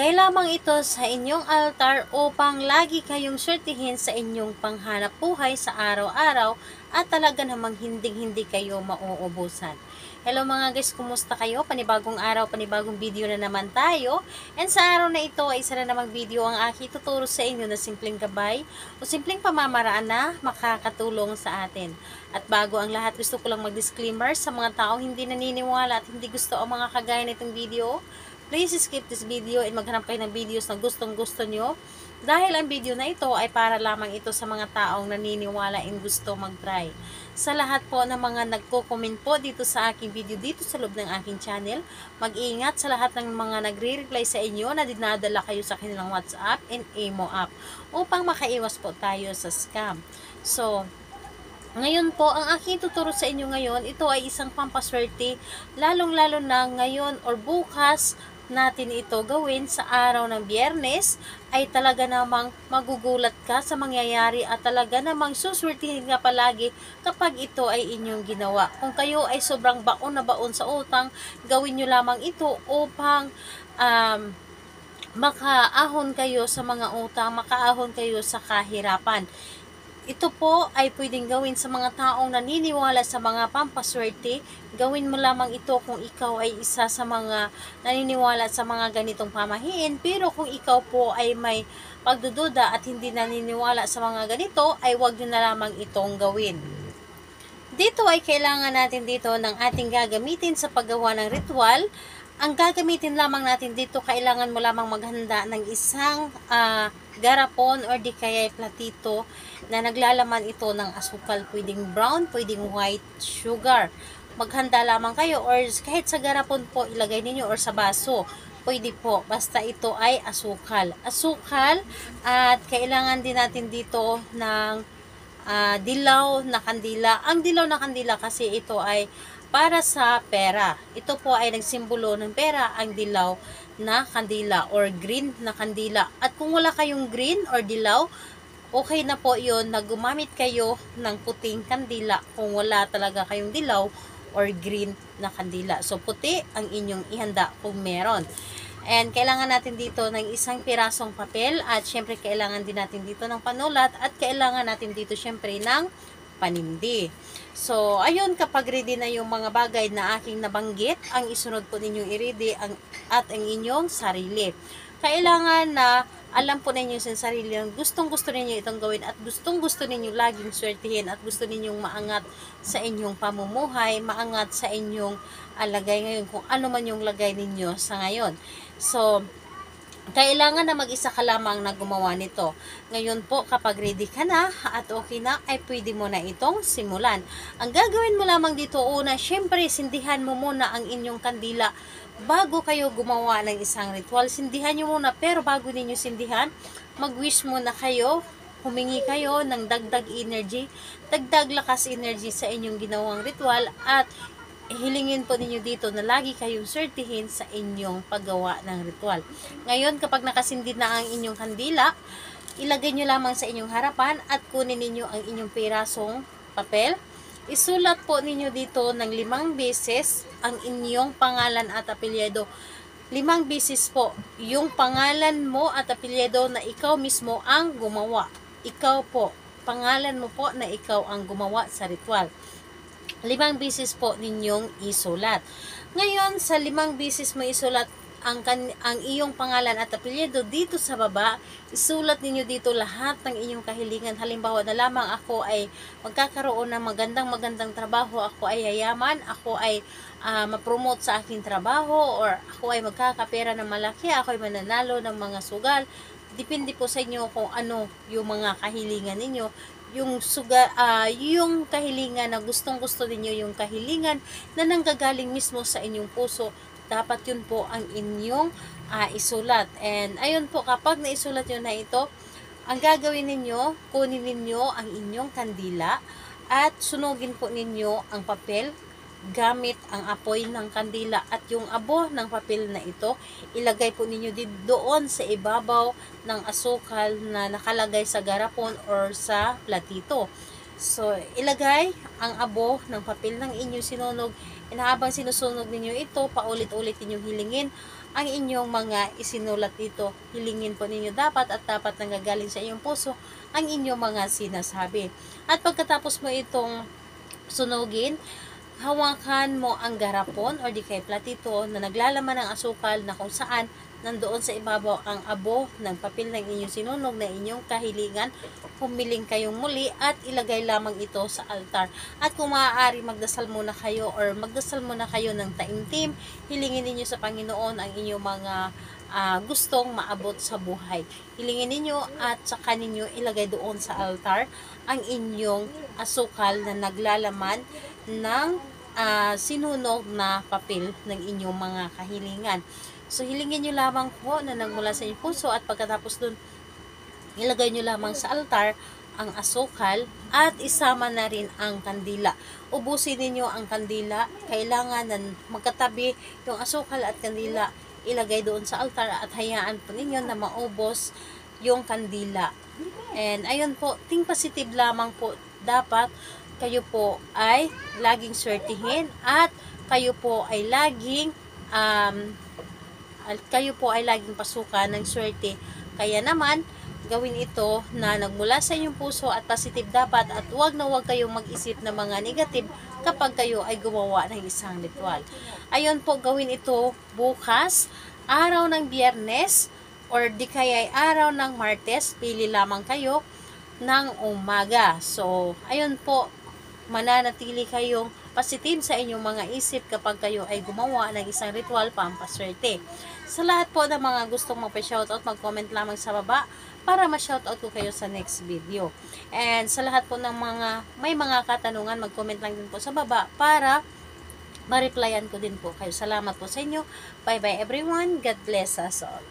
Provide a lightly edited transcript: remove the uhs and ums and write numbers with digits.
Ilagay lamang ito sa inyong altar upang lagi kayong swertihin sa inyong panghanap buhay sa araw-araw at talaga namang hindi kayo mauubusan. Hello mga guys, kumusta kayo? Panibagong araw, panibagong video na naman tayo. And sa araw na ito ay isa na namang video ang aking tuturo sa inyo na simpleng gabay o simpleng pamamaraan na makakatulong sa atin. At bago ang lahat, gusto ko lang mag-disclaimer sa mga taong hindi naniniwala at hindi gusto ang mga kagaya nitong video. Please skip this video and maghanap kayo ng videos na gustong-gusto nyo. Dahil ang video na ito ay para lamang ito sa mga taong naniniwala and gusto mag-try. Sa lahat po ng mga nagko-comment po dito sa aking video dito sa loob ng aking channel, mag-iingat sa lahat ng mga nagre-reply sa inyo na dinadala kayo sa kanilang WhatsApp and Imo app upang makaiwas po tayo sa scam. So, ngayon po, ang aking tuturo sa inyo ngayon, ito ay isang pampaswerte, lalong-lalo na ngayon or bukas natin ito gawin sa araw ng Biyernes, ay talaga namang magugulat ka sa mangyayari at talaga namang suswertihin ka palagi kapag ito ay inyong ginawa. Kung kayo ay sobrang baon na baon sa utang, gawin nyo lamang ito upang makaahon kayo sa mga utang, makaahon kayo sa kahirapan. Ito po ay pwedeng gawin sa mga taong naniniwala sa mga pampaswerte. Gawin mo lamang ito kung ikaw ay isa sa mga naniniwala sa mga ganitong pamahiin. Pero kung ikaw po ay may pagdududa at hindi naniniwala sa mga ganito, ay huwag nyo na lamang itong gawin. Dito ay kailangan natin dito ng ating gagamitin sa paggawa ng ritual. Ang gagamitin lamang natin dito, kailangan mo lamang maghanda ng isang garapon or di kaya platito na naglalaman ito ng asukal. Pwedeng brown, pwedeng white sugar. Maghanda lamang kayo or kahit sa garapon po ilagay ninyo or sa baso. Pwede po, basta ito ay asukal. Asukal at kailangan din natin dito ng dilaw na kandila. Ang dilaw na kandila kasi ito ay para sa pera. Ito po ay nagsimbolo ng pera, ang dilaw na kandila or green na kandila. At kung wala kayong green or dilaw, okay na po yun na gumamit kayo ng puting kandila kung wala talaga kayong dilaw or green na kandila. So puti ang inyong ihanda kung meron. And kailangan natin dito ng isang pirasong papel at syempre kailangan din natin dito ng panulat at kailangan natin dito syempre ng panindi. So, ayun, kapag ready na yung mga bagay na aking nabanggit, ang isunod po ninyong i-ready at ang inyong sarili. Kailangan na alam po ninyo sa sarili ang gustong-gusto ninyo itong gawin at gustong-gusto ninyo laging swertihin at gusto ninyong maangat sa inyong pamumuhay, maangat sa inyong lagay ngayon, kung ano man yung lagay ninyo sa ngayon. So, kailangan na mag-isa ka lamang na gumawa nito. Ngayon po, kapag ready ka na at okay na, ay pwede mo na itong simulan. Ang gagawin mo lamang dito una, syempre, sindihan mo muna ang inyong kandila bago kayo gumawa ng isang ritual. Sindihan nyo muna, pero bago ninyo sindihan, mag-wish muna kayo, humingi kayo ng dagdag energy, dagdag lakas energy sa inyong ginawang ritual at hilingin po ninyo dito na lagi kayong swertihin sa inyong paggawa ng ritual. Ngayon, kapag nakasindi na ang inyong kandila, ilagay nyo lamang sa inyong harapan at kunin ninyo ang inyong pirasong papel. Isulat po ninyo dito ng 5 beses ang inyong pangalan at apelyido. 5 beses po yung pangalan mo at apelyido na ikaw mismo ang gumawa. Ikaw po, pangalan mo po na ikaw ang gumawa sa ritual. 5 beses po ninyong isulat. Ngayon, sa 5 beses mo isulat ang iyong pangalan at apelyido dito sa baba, isulat ninyo dito lahat ng inyong kahilingan. Halimbawa na lamang ako ay magkakaroon ng magandang trabaho, ako ay yayaman, ako ay ma-promote sa aking trabaho, or ako ay magkakapera ng malaki, ako ay mananalo ng mga sugal. Depende po sa inyo kung ano yung mga kahilingan ninyo. Yung kahilingan na gustong-gusto ninyo, yung kahilingan na nanggagaling mismo sa inyong puso, dapat yun po ang inyong isulat. And ayun po, kapag naisulat nyo na ito, ang gagawin ninyo, kunin ninyo ang inyong kandila at sunugin po ninyo ang papel gamit ang apoy ng kandila at yung abo ng papel na ito, ilagay po ninyo doon sa ibabaw ng asukal na nakalagay sa garapon or sa platito. So, ilagay ang abo ng papel ng inyong sinunog, And habang sinusunog ninyo ito, paulit-ulit ninyong hilingin ang inyong mga isinulat dito. Hilingin po ninyo dapat at dapat nanggagaling sa iyong puso ang inyong mga sinasabi. At pagkatapos mo itong sunugin, hawakan mo ang garapon or di kay platito na naglalaman ng asukal na kung saan nandoon sa ibabaw ang abo ng papel ng inyong sinunog na inyong kahilingan. Humiling kayong muli at ilagay lamang ito sa altar. At kung maaari, magdasal muna kayo or magdasal muna kayo ng taimtim. Hilingin ninyo sa Panginoon ang inyong mga gustong maabot sa buhay. Hilingin ninyo at saka ninyo ilagay doon sa altar ang inyong asukal na naglalaman ng sinunog na papel ng inyong mga kahilingan. So, hilingin nyo lamang po na nagmula sa inyong puso at pagkatapos dun, ilagay nyo lamang sa altar ang asukal at isama na rin ang kandila. Ubusin ninyo ang kandila. Kailangan na magkatabi yung asukal at kandila. Ilagay doon sa altar at hayaan po ninyo na maubos yung kandila. And ayun po, think positive lamang po. Dapat kayo po ay laging swertihin at kayo po ay laging pasukan ng swerte. Kaya naman, gawin ito na nagmula sa inyong puso at positive dapat at huwag na huwag kayong mag-isip ng mga negative kapag kayo ay gumawa ng isang ritual. Ayun po, gawin ito bukas, araw ng Biyernes, or di kaya ay araw ng Martes, pili lamang kayo ng umaga. So, ayun po, mananatili kayong positive sa inyong mga isip kapag kayo ay gumawa ng isang ritual pampaswerte. Sa lahat po ng mga gustong magpa-shoutout, mag-comment lamang sa baba para ma-shoutout ko kayo sa next video. And sa lahat po ng mga may mga katanungan, mag-comment lang din po sa baba para ma-replyan ko din po kayo. Salamat po sa inyo. Bye-bye everyone. God bless us all.